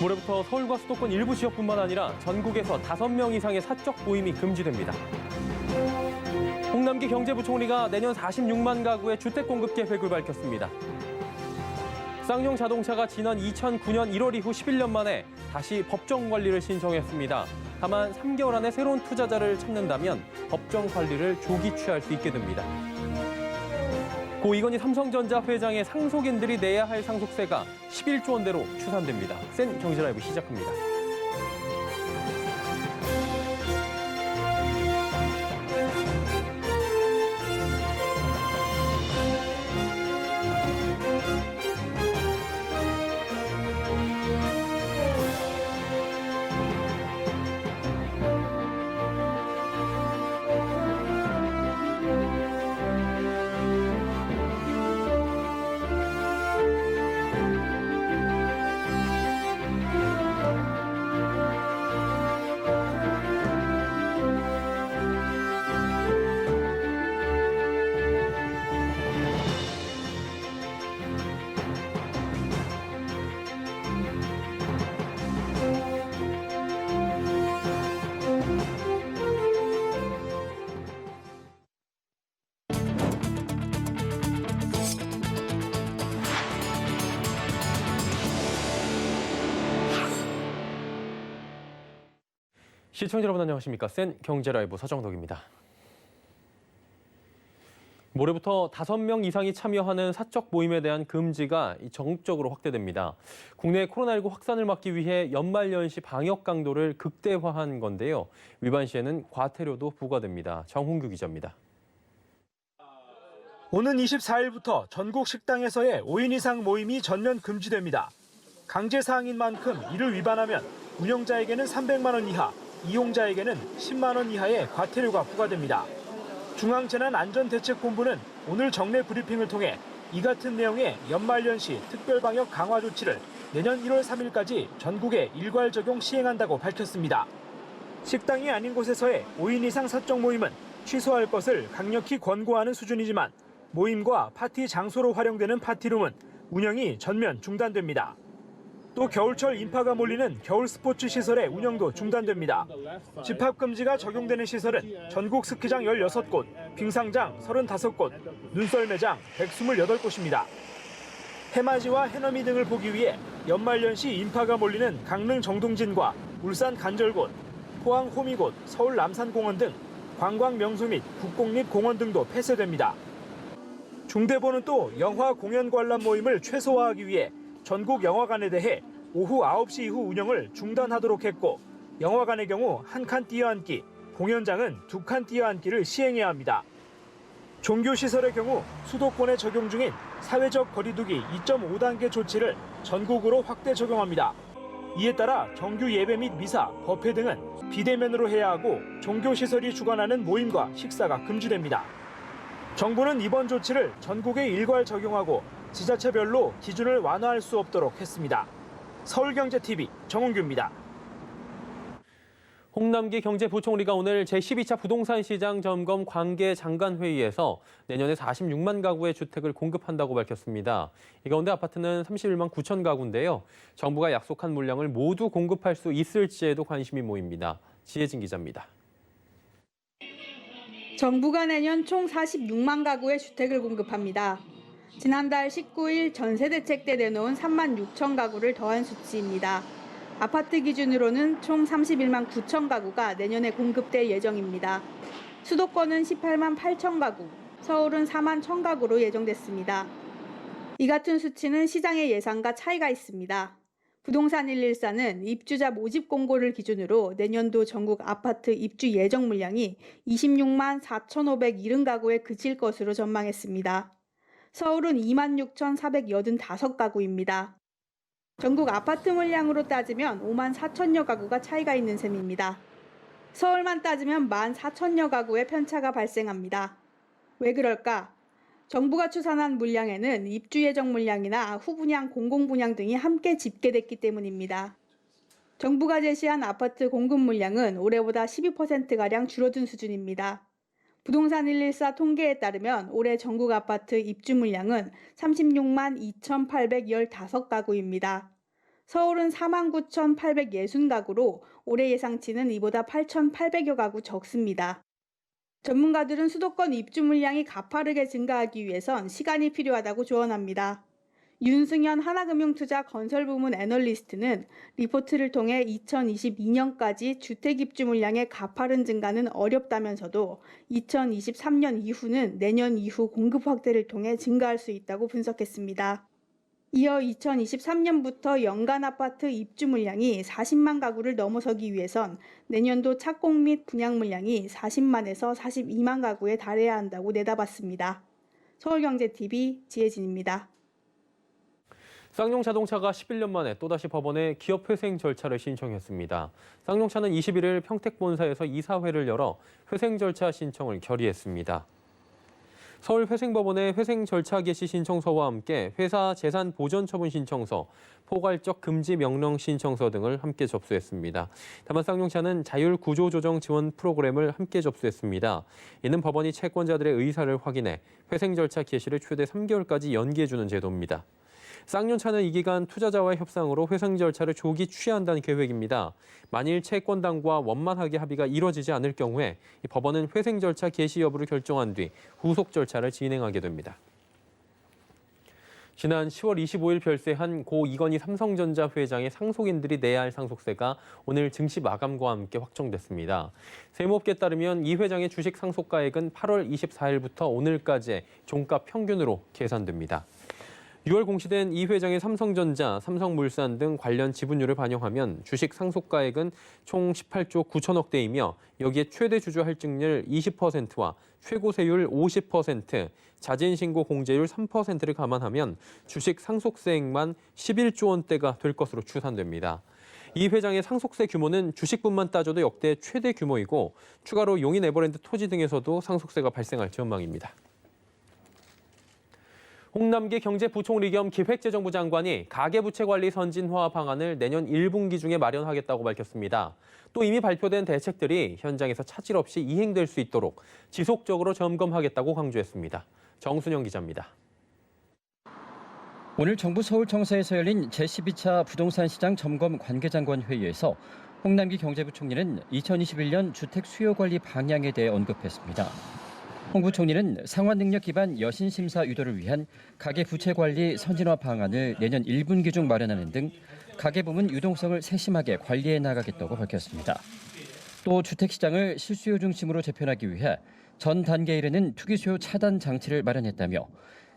모레부터 서울과 수도권 일부 지역뿐만 아니라 전국에서 5명 이상의 사적 모임이 금지됩니다. 홍남기 경제부총리가 내년 46만 가구의 주택 공급 계획을 밝혔습니다. 쌍용 자동차가 지난 2009년 1월 이후 11년 만에 다시 법정 관리를 신청했습니다. 다만 3개월 안에 새로운 투자자를 찾는다면 법정 관리를 조기 취할 수 있게 됩니다. 고 이건희 삼성전자 회장의 상속인들이 내야 할 상속세가 11조 원대로 추산됩니다. 센 경제라이브 시작합니다. 시청자 여러분 안녕하십니까? 센 경제라이브 서정덕입니다. 모레부터 5명 이상이 참여하는 사적 모임에 대한 금지가 전국적으로 확대됩니다. 국내 코로나19 확산을 막기 위해 연말연시 방역 강도를 극대화한 건데요. 위반 시에는 과태료도 부과됩니다. 정훈규 기자입니다. 오는 24일부터 전국 식당에서의 5인 이상 모임이 전면 금지됩니다. 강제 사항인 만큼 이를 위반하면 운영자에게는 300만 원 이하, 이용자에게는 10만 원 이하의 과태료가 부과됩니다. 중앙재난안전대책본부는 오늘 정례 브리핑을 통해 이 같은 내용의 연말연시 특별방역 강화 조치를 내년 1월 3일까지 전국에 일괄 적용 시행한다고 밝혔습니다. 식당이 아닌 곳에서의 5인 이상 사적 모임은 취소할 것을 강력히 권고하는 수준이지만 모임과 파티 장소로 활용되는 파티룸은 운영이 전면 중단됩니다. 또 겨울철 인파가 몰리는 겨울 스포츠 시설의 운영도 중단됩니다. 집합금지가 적용되는 시설은 전국 스키장 16곳, 빙상장 35곳, 눈썰매장 128곳입니다. 해맞이와 해넘이 등을 보기 위해 연말연시 인파가 몰리는 강릉 정동진과 울산 간절곶, 포항 호미곶, 서울 남산공원 등 관광 명소 및 국공립 공원 등도 폐쇄됩니다. 중대본은 또 영화 공연 관람 모임을 최소화하기 위해 전국 영화관에 대해 오후 9시 이후 운영을 중단하도록 했고 영화관의 경우 1칸 뛰어앉기, 공연장은 2칸 뛰어앉기를 시행해야 합니다. 종교시설의 경우 수도권에 적용 중인 사회적 거리두기 2.5단계 조치를 전국으로 확대 적용합니다. 이에 따라 정규 예배 및 미사, 법회 등은 비대면으로 해야 하고 종교시설이 주관하는 모임과 식사가 금지됩니다. 정부는 이번 조치를 전국에 일괄 적용하고 지자체별로 기준을 완화할 수 없도록 했습니다. 서울경제TV 정훈규입니다. 홍남기 경제부총리가 오늘 제12차 부동산 시장 점검 관계 장관 회의에서 내년에 46만 가구의 주택을 공급한다고 밝혔습니다. 이 가운데 아파트는 31만 9천 가구인데요. 정부가 약속한 물량을 모두 공급할 수 있을지에도 관심이 모입니다. 지혜진 기자입니다. 정부가 내년 총 46만 가구의 주택을 공급합니다. 지난달 19일 전세대책 때 내놓은 3만 6천 가구를 더한 수치입니다. 아파트 기준으로는 총 31만 9천 가구가 내년에 공급될 예정입니다. 수도권은 18만 8천 가구, 서울은 4만 1천 가구로 예정됐습니다. 이 같은 수치는 시장의 예상과 차이가 있습니다. 부동산 114는 입주자 모집 공고를 기준으로 내년도 전국 아파트 입주 예정 물량이 26만 4,570가구에 그칠 것으로 전망했습니다. 서울은 26,485가구입니다. 전국 아파트 물량으로 따지면 5만 4천여 가구가 차이가 있는 셈입니다. 서울만 따지면 1만 4천여 가구의 편차가 발생합니다. 왜 그럴까? 정부가 추산한 물량에는 입주 예정 물량이나 후분양, 공공분양 등이 함께 집계됐기 때문입니다. 정부가 제시한 아파트 공급 물량은 올해보다 12%가량 줄어든 수준입니다. 부동산 114 통계에 따르면 올해 전국 아파트 입주 물량은 36만 2,815가구입니다. 서울은 49,860가구로 올해 예상치는 이보다 8,800여 가구 적습니다. 전문가들은 수도권 입주 물량이 가파르게 증가하기 위해선 시간이 필요하다고 조언합니다. 윤승현 하나금융투자 건설부문 애널리스트는 리포트를 통해 2022년까지 주택 입주 물량의 가파른 증가는 어렵다면서도 2023년 이후는 내년 이후 공급 확대를 통해 증가할 수 있다고 분석했습니다. 이어 2023년부터 연간 아파트 입주 물량이 40만 가구를 넘어서기 위해선 내년도 착공 및 분양 물량이 40만에서 42만 가구에 달해야 한다고 내다봤습니다. 서울경제TV 지혜진입니다. 쌍용 자동차가 11년 만에 또다시 법원에 기업 회생 절차를 신청했습니다. 쌍용차는 21일 평택본사에서 이사회를 열어 회생 절차 신청을 결의했습니다. 서울회생법원의 회생 절차 개시 신청서와 함께 회사 재산 보전 처분 신청서, 포괄적 금지 명령 신청서 등을 함께 접수했습니다. 다만 쌍용차는 자율 구조 조정 지원 프로그램을 함께 접수했습니다. 이는 법원이 채권자들의 의사를 확인해 회생 절차 개시를 최대 3개월까지 연기해주는 제도입니다. 쌍용차는 이 기간 투자자와의 협상으로 회생 절차를 조기 취하한다는 계획입니다. 만일 채권단과 원만하게 합의가 이뤄지지 않을 경우에 법원은 회생 절차 개시 여부를 결정한 뒤 후속 절차를 진행하게 됩니다. 지난 10월 25일 별세한 고 이건희 삼성전자 회장의 상속인들이 내야 할 상속세가 오늘 증시 마감과 함께 확정됐습니다. 세무업계에 따르면 이 회장의 주식 상속가액은 8월 24일부터 오늘까지의 종가 평균으로 계산됩니다. 6월 공시된 이 회장의 삼성전자, 삼성물산 등 관련 지분율을 반영하면 주식 상속가액은 총 18조 9천억 대이며 여기에 최대 주주 할증률 20%와 최고세율 50%, 자진신고 공제율 3%를 감안하면 주식 상속세액만 11조 원대가 될 것으로 추산됩니다. 이 회장의 상속세 규모는 주식분만 따져도 역대 최대 규모이고 추가로 용인 에버랜드 토지 등에서도 상속세가 발생할 전망입니다. 홍남기 경제부총리 겸 기획재정부 장관이 가계부채관리 선진화 방안을 내년 1분기 중에 마련하겠다고 밝혔습니다. 또 이미 발표된 대책들이 현장에서 차질 없이 이행될 수 있도록 지속적으로 점검하겠다고 강조했습니다. 정순영 기자입니다. 오늘 정부 서울청사에서 열린 제12차 부동산 시장 점검 관계장관 회의에서 홍남기 경제부총리는 2021년 주택 수요 관리 방향에 대해 언급했습니다. 홍 부총리는 상환 능력 기반 여신 심사 유도를 위한 가계부채관리 선진화 방안을 내년 1분기 중 마련하는 등 가계부문 유동성을 세심하게 관리해 나가겠다고 밝혔습니다. 또 주택시장을 실수요 중심으로 재편하기 위해 전 단계에 이르는 투기수요 차단 장치를 마련했다며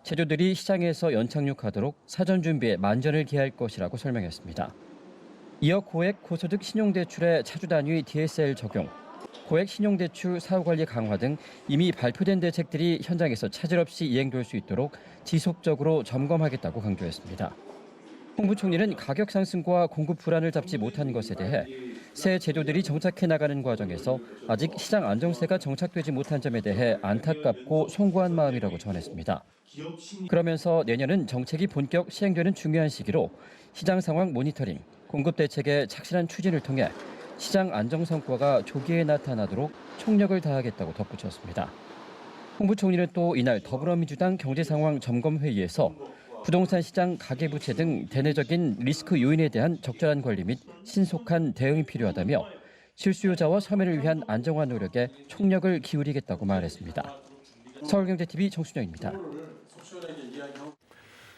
제조들이 시장에서 연착륙하도록 사전 준비에 만전을 기할 것이라고 설명했습니다. 이어 고액 고소득 신용대출의 차주 단위 DSL 적용, 고액 신용대출 사후관리 강화 등 이미 발표된 대책들이 현장에서 차질 없이 이행될 수 있도록 지속적으로 점검하겠다고 강조했습니다. 홍 부총리는 가격 상승과 공급 불안을 잡지 못한 것에 대해 새 제도들이 정착해 나가는 과정에서 아직 시장 안정세가 정착되지 못한 점에 대해 안타깝고 송구한 마음이라고 전했습니다. 그러면서 내년은 정책이 본격 시행되는 중요한 시기로 시장 상황 모니터링, 공급 대책의 착실한 추진을 통해 시장 안정 성과가 조기에 나타나도록 총력을 다하겠다고 덧붙였습니다. 홍 부총리는 또 이날 더불어민주당 경제상황 점검회의에서 부동산 시장 가계부채 등 대내적인 리스크 요인에 대한 적절한 관리 및 신속한 대응이 필요하다며 실수요자와 서민을 위한 안정화 노력에 총력을 기울이겠다고 말했습니다. 서울경제TV 정순영입니다.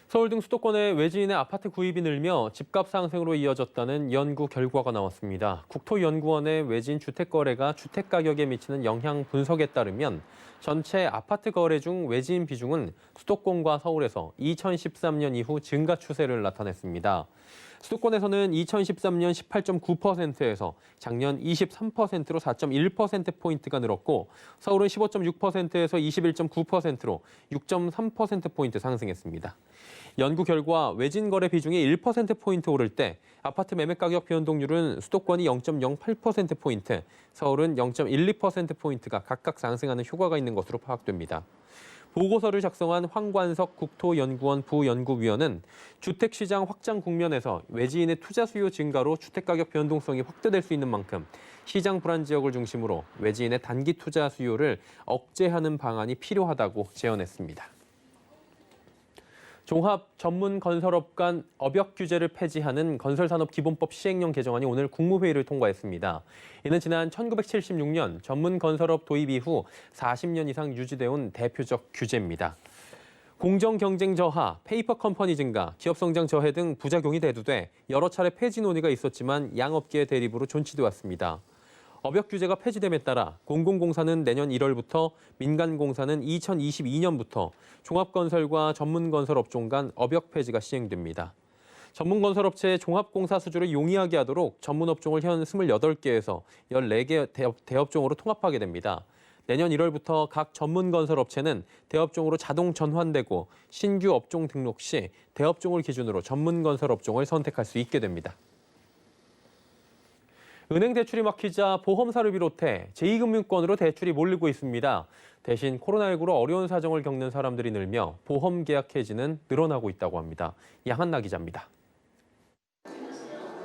서울 등 수도권의 외지인의 아파트 구입이 늘며 집값 상승으로 이어졌다는 연구 결과가 나왔습니다. 국토연구원의 외지인 주택 거래가 주택 가격에 미치는 영향 분석에 따르면 전체 아파트 거래 중 외지인 비중은 수도권과 서울에서 2013년 이후 증가 추세를 나타냈습니다. 수도권에서는 2013년 18.9%에서 작년 23%로 4.1%포인트가 늘었고 서울은 15.6%에서 21.9%로 6.3%포인트 상승했습니다. 연구 결과 외진 거래 비중이 1%포인트 오를 때 아파트 매매 가격 변동률은 수도권이 0.08%포인트, 서울은 0.12%포인트가 각각 상승하는 효과가 있는 것으로 파악됩니다. 보고서를 작성한 황관석 국토연구원 부연구위원은 주택시장 확장 국면에서 외지인의 투자 수요 증가로 주택가격 변동성이 확대될 수 있는 만큼 시장 불안 지역을 중심으로 외지인의 단기 투자 수요를 억제하는 방안이 필요하다고 제언했습니다. 종합 전문 건설업 간 업역 규제를 폐지하는 건설산업기본법 시행령 개정안이 오늘 국무회의를 통과했습니다. 이는 지난 1976년 전문 건설업 도입 이후 40년 이상 유지돼 온 대표적 규제입니다. 공정 경쟁 저하, 페이퍼 컴퍼니 증가, 기업 성장 저해 등 부작용이 대두돼 여러 차례 폐지 논의가 있었지만 양업계의 대립으로 존치돼 왔습니다. 업역 규제가 폐지됨에 따라 공공공사는 내년 1월부터, 민간공사는 2022년부터 종합건설과 전문건설업종 간 업역 폐지가 시행됩니다. 전문건설업체의 종합공사 수주를 용이하게 하도록 전문업종을 현 28개에서 14개 대업종으로 통합하게 됩니다. 내년 1월부터 각 전문건설업체는 대업종으로 자동 전환되고 신규 업종 등록 시 대업종을 기준으로 전문건설업종을 선택할 수 있게 됩니다. 은행 대출이 막히자 보험사를 비롯해 제2금융권으로 대출이 몰리고 있습니다. 대신 코로나19로 어려운 사정을 겪는 사람들이 늘며 보험 계약 해지는 늘어나고 있다고 합니다. 양한나 기자입니다.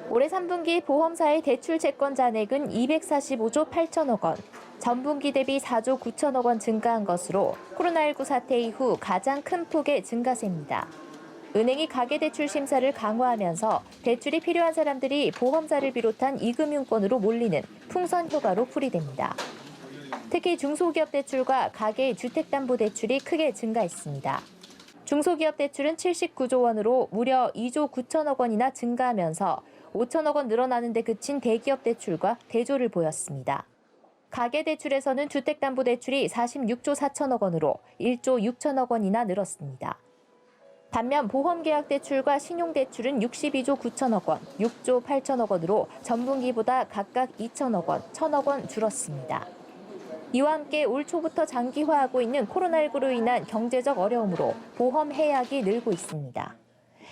올해 3분기 보험사의 대출 채권 잔액은 245조 8천억 원, 전분기 대비 4조 9천억 원 증가한 것으로 코로나19 사태 이후 가장 큰 폭의 증가세입니다. 은행이 가계대출 심사를 강화하면서 대출이 필요한 사람들이 보험사를 비롯한 이금융권으로 몰리는 풍선 효과로 풀이됩니다. 특히 중소기업 대출과 가계 주택담보대출이 크게 증가했습니다. 중소기업 대출은 79조 원으로 무려 2조 9천억 원이나 증가하면서 5천억 원 늘어나는 데 그친 대기업 대출과 대조를 보였습니다. 가계대출에서는 주택담보대출이 46조 4천억 원으로 1조 6천억 원이나 늘었습니다. 반면 보험계약대출과 신용대출은 62조 9천억 원, 6조 8천억 원으로 전분기보다 각각 2천억 원, 1천억 원 줄었습니다. 이와 함께 올 초부터 장기화하고 있는 코로나19로 인한 경제적 어려움으로 보험 해약이 늘고 있습니다.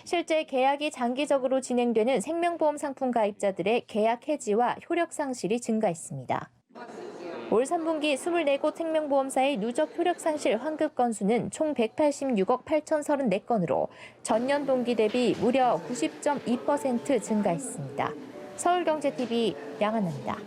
실제 계약이 장기적으로 진행되는 생명보험 상품 가입자들의 계약 해지와 효력 상실이 증가했습니다. 올 3분기 24곳 생명보험사의 누적 효력 상실 환급 건수는 총 186억 8,034건으로 전년 동기 대비 무려 90.2% 증가했습니다. 서울경제TV 양한나입니다.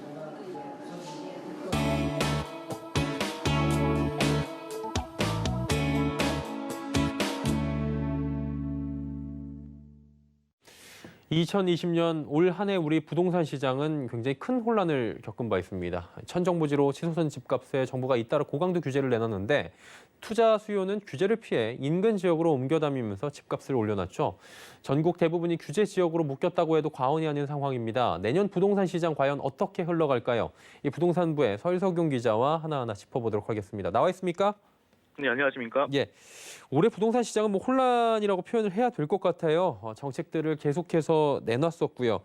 (2020년) 올 한 해 우리 부동산 시장은 굉장히 큰 혼란을 겪은 바 있습니다. 천정부지로 치솟은 집값에 정부가 잇따라 고강도 규제를 내놨는데 투자 수요는 규제를 피해 인근 지역으로 옮겨다니면서 집값을 올려놨죠. 전국 대부분이 규제 지역으로 묶였다고 해도 과언이 아닌 상황입니다. 내년 부동산 시장 과연 어떻게 흘러갈까요? 이 부동산부의 설석용 기자와 하나하나 짚어보도록 하겠습니다. 나와 있습니까? 네, 안녕하십니까? 예. 올해 부동산 시장은 혼란이라고 표현을 해야 될 것 같아요. 정책들을 계속해서 내놨었고요.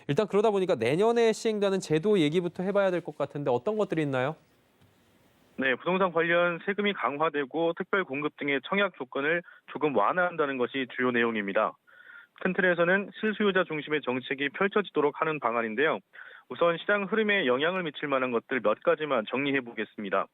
일단 그러다 보니까 내년에 시행되는 제도 얘기부터 해봐야 될 것 같은데 어떤 것들이 있나요? 네, 부동산 관련 세금이 강화되고 특별 공급 등의 청약 조건을 조금 완화한다는 것이 주요 내용입니다. 큰 틀에서는 실수요자 중심의 정책이 펼쳐지도록 하는 방안인데요. 우선 시장 흐름에 영향을 미칠 만한 것들 몇 가지만 정리해 보겠습니다.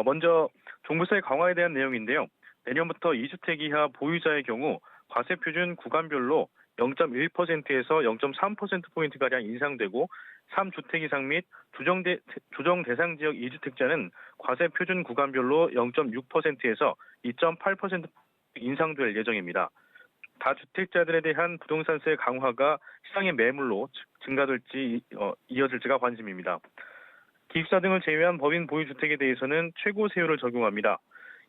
먼저 종부세 강화에 대한 내용인데요. 내년부터 2주택 이하 보유자의 경우 과세 표준 구간별로 0.1%에서 0.3%포인트가량 인상되고 3주택 이상 및 조정 대상 지역 2주택자는 과세 표준 구간별로 0.6%에서 2.8% 인상될 예정입니다. 다주택자들에 대한 부동산세 강화가 시장의 매물로 증가될지 이어질지가 관심입니다. 기숙사 등을 제외한 법인 보유주택에 대해서는 최고 세율을 적용합니다.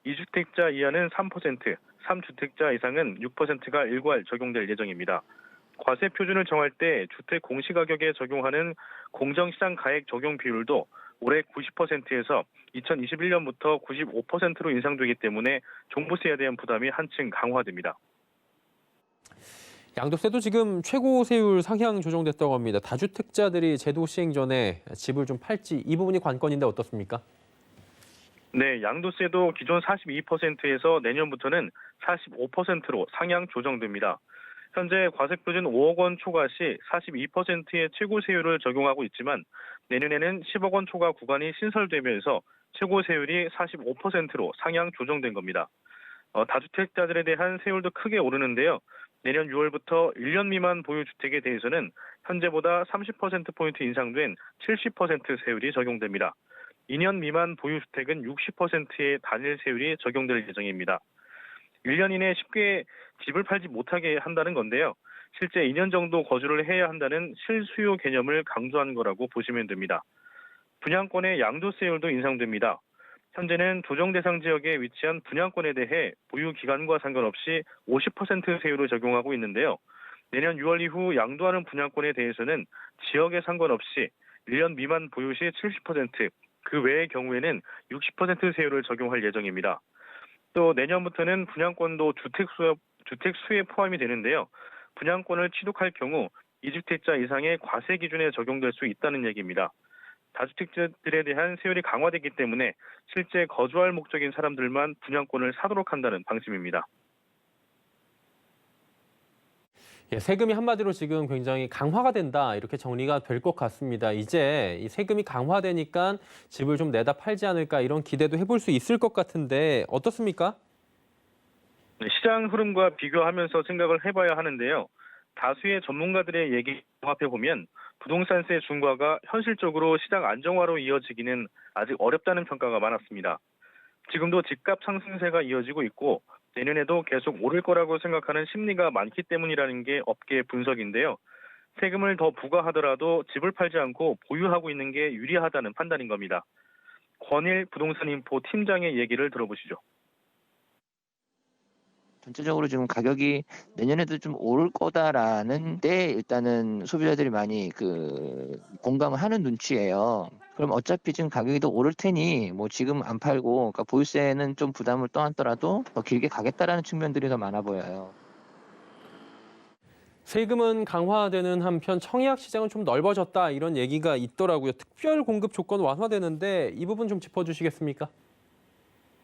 2주택자 이하는 3%, 3주택자 이상은 6%가 일괄 적용될 예정입니다. 과세 표준을 정할 때 주택 공시가격에 적용하는 공정시장 가액 적용 비율도 올해 90%에서 2021년부터 95%로 인상되기 때문에 종부세에 대한 부담이 한층 강화됩니다. 양도세도 지금 최고 세율 상향 조정됐다고 합니다. 다주택자들이 제도 시행 전에 집을 좀 팔지 이 부분이 관건인데 어떻습니까? 네, 양도세도 기존 42%에서 내년부터는 45%로 상향 조정됩니다. 현재 과세표준 5억 원 초과 시 42%의 최고 세율을 적용하고 있지만 내년에는 10억 원 초과 구간이 신설되면서 최고 세율이 45%로 상향 조정된 겁니다. 다주택자들에 대한 세율도 크게 오르는데요. 내년 6월부터 1년 미만 보유주택에 대해서는 현재보다 30%포인트 인상된 70% 세율이 적용됩니다. 2년 미만 보유주택은 60%의 단일 세율이 적용될 예정입니다. 1년 이내에 쉽게 집을 팔지 못하게 한다는 건데요. 실제 2년 정도 거주를 해야 한다는 실수요 개념을 강조한 거라고 보시면 됩니다. 분양권의 양도세율도 인상됩니다. 현재는 조정 대상 지역에 위치한 분양권에 대해 보유 기간과 상관없이 50% 세율을 적용하고 있는데요. 내년 6월 이후 양도하는 분양권에 대해서는 지역에 상관없이 1년 미만 보유 시 70%, 그 외의 경우에는 60% 세율을 적용할 예정입니다. 또 내년부터는 분양권도 주택수에 포함이 되는데요. 분양권을 취득할 경우 2주택자 이상의 과세 기준에 적용될 수 있다는 얘기입니다. 다주택자들에 대한 세율이 강화되기 때문에 실제 거주할 목적인 사람들만 분양권을 사도록 한다는 방침입니다. 예, 세금이 한마디로 지금 굉장히 강화가 된다 이렇게 정리가 될 것 같습니다. 이제 이 세금이 강화되니까 집을 좀 내다 팔지 않을까 이런 기대도 해볼 수 있을 것 같은데 어떻습니까? 시장 흐름과 비교하면서 생각을 해봐야 하는데요. 다수의 전문가들의 얘기 종합해보면 부동산세 중과가 현실적으로 시장 안정화로 이어지기는 아직 어렵다는 평가가 많았습니다. 지금도 집값 상승세가 이어지고 있고 내년에도 계속 오를 거라고 생각하는 심리가 많기 때문이라는 게 업계 분석인데요. 세금을 더 부과하더라도 집을 팔지 않고 보유하고 있는 게 유리하다는 판단인 겁니다. 권일 부동산인포 팀장의 얘기를 들어보시죠. 전체적으로 지금 가격이 내년에도 좀 오를 거다라는 데 일단은 소비자들이 많이 공감을 하는 눈치예요. 그럼 어차피 지금 가격이 더 오를 테니 뭐 지금 안 팔고 그러니까 보유세는 좀 부담을 떠안더라도 더 길게 가겠다라는 측면들이 더 많아 보여요. 세금은 강화되는 한편 청약 시장은 좀 넓어졌다 이런 얘기가 있더라고요. 특별 공급 조건 완화되는데 이 부분 좀 짚어주시겠습니까?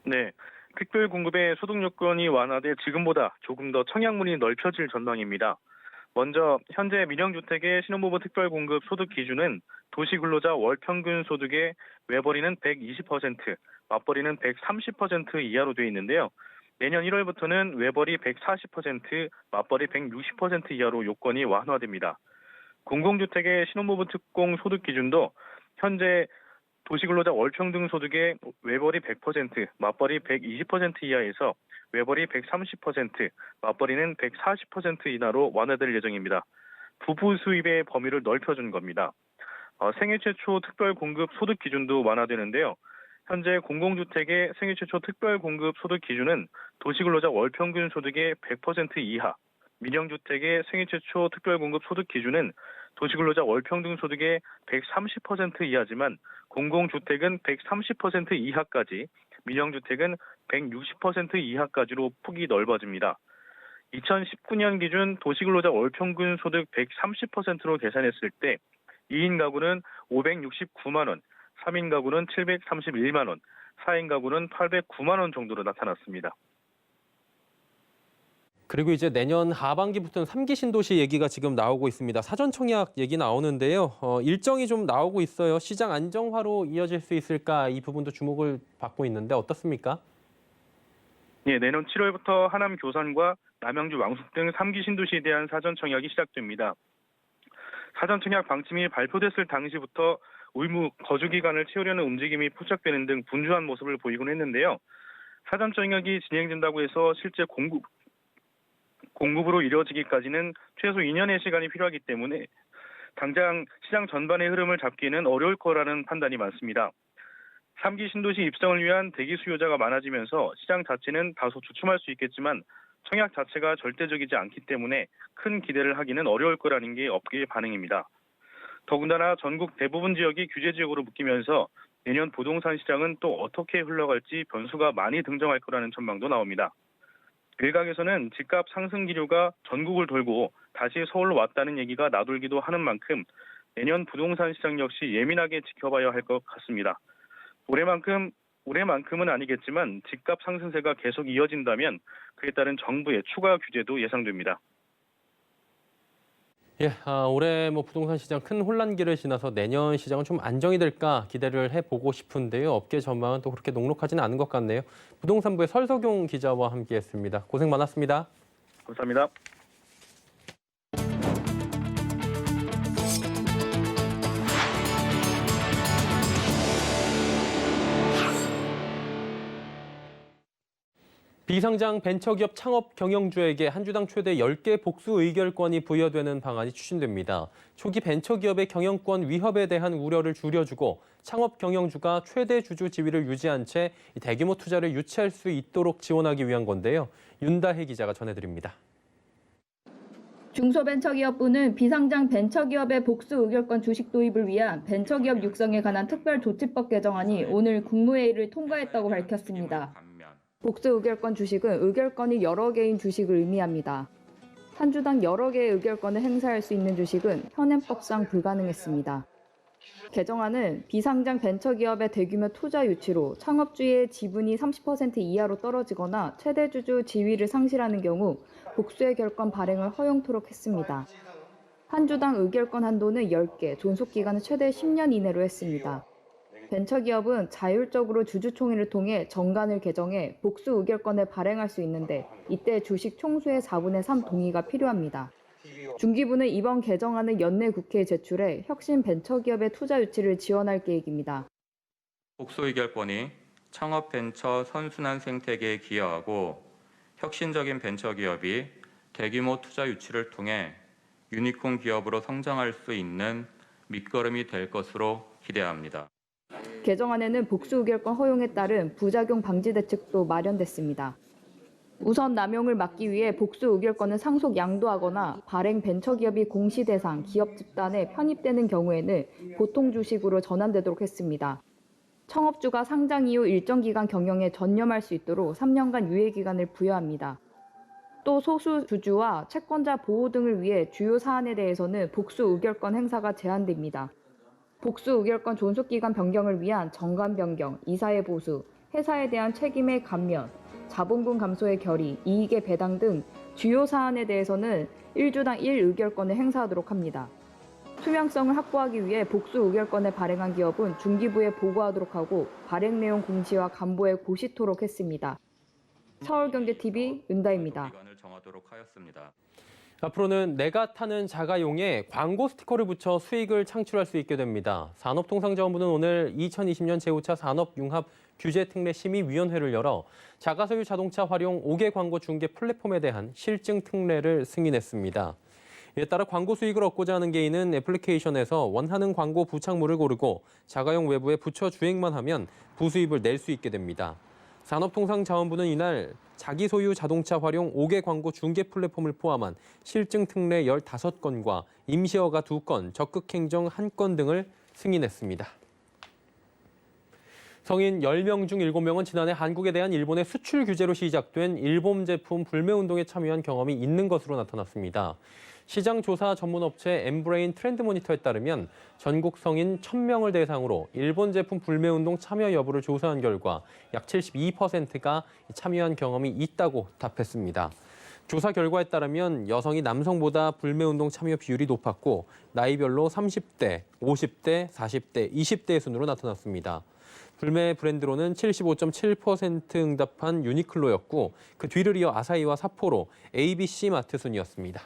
네. 특별 공급의 소득 요건이 완화돼 지금보다 조금 더 청약문이 넓혀질 전망입니다. 먼저 현재 민영주택의 신혼부부 특별 공급 소득 기준은 도시근로자 월평균 소득의 외벌이는 120%, 맞벌이는 130% 이하로 되어 있는데요. 내년 1월부터는 외벌이 140%, 맞벌이 160% 이하로 요건이 완화됩니다. 공공주택의 신혼부부 특공 소득 기준도 현재 도시근로자 월평균 소득의 외벌이 100%, 맞벌이 120% 이하에서 외벌이 130%, 맞벌이는 140% 이하로 완화될 예정입니다. 부부 수입의 범위를 넓혀준 겁니다. 생애 최초 특별 공급 소득 기준도 완화되는데요. 현재 공공주택의 생애 최초 특별 공급 소득 기준은 도시근로자 월평균 소득의 100% 이하, 민영주택의 생애 최초 특별 공급 소득 기준은 도시근로자 월평균 소득의 130% 이하지만 공공주택은 130% 이하까지, 민영주택은 160% 이하까지로 폭이 넓어집니다. 2019년 기준 도시근로자 월평균 소득 130%로 계산했을 때 2인 가구는 569만 원, 3인 가구는 731만 원, 4인 가구는 809만 원 정도로 나타났습니다. 그리고 이제 내년 하반기부터는 3기 신도시 얘기가 지금 나오고 있습니다. 사전 청약 얘기 나오는데요. 일정이 좀 나오고 있어요. 시장 안정화로 이어질 수 있을까 이 부분도 주목을 받고 있는데 어떻습니까? 예, 내년 7월부터 하남 교산과 남양주 왕숙 등 3기 신도시에 대한 사전 청약이 시작됩니다. 사전 청약 방침이 발표됐을 당시부터 의무 거주 기간을 채우려는 움직임이 포착되는 등 분주한 모습을 보이곤 했는데요. 사전 청약이 진행된다고 해서 실제 공급으로 이루어지기까지는 최소 2년의 시간이 필요하기 때문에 당장 시장 전반의 흐름을 잡기는 어려울 거라는 판단이 많습니다. 3기 신도시 입성을 위한 대기 수요자가 많아지면서 시장 자체는 다소 주춤할 수 있겠지만 청약 자체가 절대적이지 않기 때문에 큰 기대를 하기는 어려울 거라는 게 업계의 반응입니다. 더군다나 전국 대부분 지역이 규제 지역으로 묶이면서 내년 부동산 시장은 또 어떻게 흘러갈지 변수가 많이 등장할 거라는 전망도 나옵니다. 일각에서는 집값 상승 기류가 전국을 돌고 다시 서울로 왔다는 얘기가 나돌기도 하는 만큼 내년 부동산 시장 역시 예민하게 지켜봐야 할 것 같습니다. 올해만큼은 아니겠지만 집값 상승세가 계속 이어진다면 그에 따른 정부의 추가 규제도 예상됩니다. 예, 올해 부동산 시장 큰 혼란기를 지나서 내년 시장은 좀 안정이 될까 기대를 해보고 싶은데요. 업계 전망은 또 그렇게 녹록하지는 않은 것 같네요. 부동산부의 설석용 기자와 함께했습니다. 고생 많았습니다. 감사합니다. 비상장 벤처기업 창업 경영주에게 한 주당 최대 10개 복수 의결권이 부여되는 방안이 추진됩니다. 초기 벤처기업의 경영권 위협에 대한 우려를 줄여주고 창업 경영주가 최대 주주 지위를 유지한 채 대규모 투자를 유치할 수 있도록 지원하기 위한 건데요. 윤다혜 기자가 전해드립니다. 중소벤처기업부는 비상장 벤처기업의 복수 의결권 주식 도입을 위한 벤처기업 육성에 관한 특별조치법 개정안이 오늘 국무회의를 통과했다고 밝혔습니다. 복수 의결권 주식은 의결권이 여러 개인 주식을 의미합니다. 한 주당 여러 개의 의결권을 행사할 수 있는 주식은 현행법상 불가능했습니다. 개정안은 비상장 벤처기업의 대규모 투자 유치로 창업주의 지분이 30% 이하로 떨어지거나 최대 주주 지위를 상실하는 경우 복수의 결권 발행을 허용토록 했습니다. 한 주당 의결권 한도는 10개, 존속기간은 최대 10년 이내로 했습니다. 벤처기업은 자율적으로 주주총회를 통해 정관을 개정해 복수 의결권을 발행할 수 있는데 이때 주식 총수의 4분의 3 동의가 필요합니다. 중기부는 이번 개정안을 연내 국회에 제출해 혁신 벤처기업의 투자 유치를 지원할 계획입니다. 복수 의결권이 창업 벤처 선순환 생태계에 기여하고 혁신적인 벤처기업이 대규모 투자 유치를 통해 유니콘 기업으로 성장할 수 있는 밑거름이 될 것으로 기대합니다. 개정안에는 복수 의결권 허용에 따른 부작용 방지 대책도 마련됐습니다. 우선 남용을 막기 위해 복수 의결권을 상속 양도하거나 발행 벤처기업이 공시 대상 기업 집단에 편입되는 경우에는 보통 주식으로 전환되도록 했습니다. 창업주가 상장 이후 일정 기간 경영에 전념할 수 있도록 3년간 유예 기간을 부여합니다. 또 소수 주주와 채권자 보호 등을 위해 주요 사안에 대해서는 복수 의결권 행사가 제한됩니다. 복수 의결권 존속기간 변경을 위한 정관 변경, 이사의 보수, 회사에 대한 책임의 감면, 자본금 감소의 결의, 이익의 배당 등 주요 사안에 대해서는 1주당 1의결권을 행사하도록 합니다. 투명성을 확보하기 위해 복수 의결권을 발행한 기업은 중기부에 보고하도록 하고 발행 내용 공시와 간부에 고시토록 했습니다. 서울경제TV 윤다입니다. 앞으로는 내가 타는 자가용에 광고 스티커를 붙여 수익을 창출할 수 있게 됩니다. 산업통상자원부는 오늘 2020년 제5차 산업융합 규제특례심의위원회를 열어 자가소유 자동차 활용 5개 광고 중개 플랫폼에 대한 실증 특례를 승인했습니다. 이에 따라 광고 수익을 얻고자 하는 개인은 애플리케이션에서 원하는 광고 부착물을 고르고 자가용 외부에 붙여 주행만 하면 부수입을 낼 수 있게 됩니다. 산업통상자원부는 이날 자기 소유 자동차 활용 5개 광고 중개 플랫폼을 포함한 실증 특례 15건과 임시허가 2건, 적극행정 1건 등을 승인했습니다. 성인 10명 중 7명은 지난해 한국에 대한 일본의 수출 규제로 시작된 일본 제품 불매운동에 참여한 경험이 있는 것으로 나타났습니다. 시장 조사 전문업체 엠브레인 트렌드 모니터에 따르면 전국 성인 1,000명을 대상으로 일본 제품 불매운동 참여 여부를 조사한 결과 약 72%가 참여한 경험이 있다고 답했습니다. 조사 결과에 따르면 여성이 남성보다 불매운동 참여 비율이 높았고 나이별로 30대, 50대, 40대, 20대의 순으로 나타났습니다. 불매 브랜드로는 75.7% 응답한 유니클로였고 그 뒤를 이어 아사히와 사포로, ABC 마트 순이었습니다.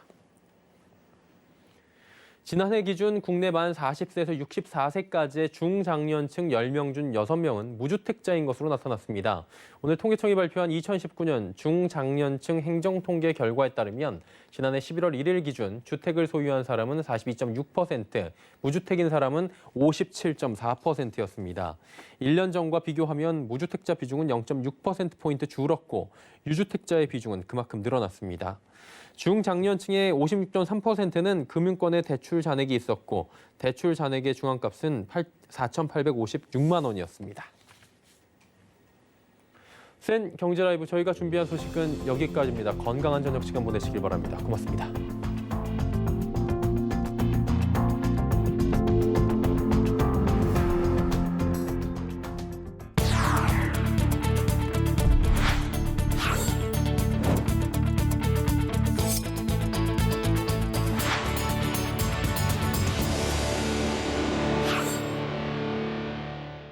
지난해 기준 국내 만 40세에서 64세까지의 중장년층 10명 중 6명은 무주택자인 것으로 나타났습니다. 오늘 통계청이 발표한 2019년 중장년층 행정통계 결과에 따르면 지난해 11월 1일 기준 주택을 소유한 사람은 42.6%, 무주택인 사람은 57.4%였습니다. 1년 전과 비교하면 무주택자 비중은 0.6%포인트 줄었고 유주택자의 비중은 그만큼 늘어났습니다. 중장년층의 56.3%는 금융권의 대출 잔액이 있었고 대출 잔액의 중앙값은 4,856만 원이었습니다. 센 경제라이브 저희가 준비한 소식은 여기까지입니다. 건강한 저녁 시간 보내시길 바랍니다. 고맙습니다.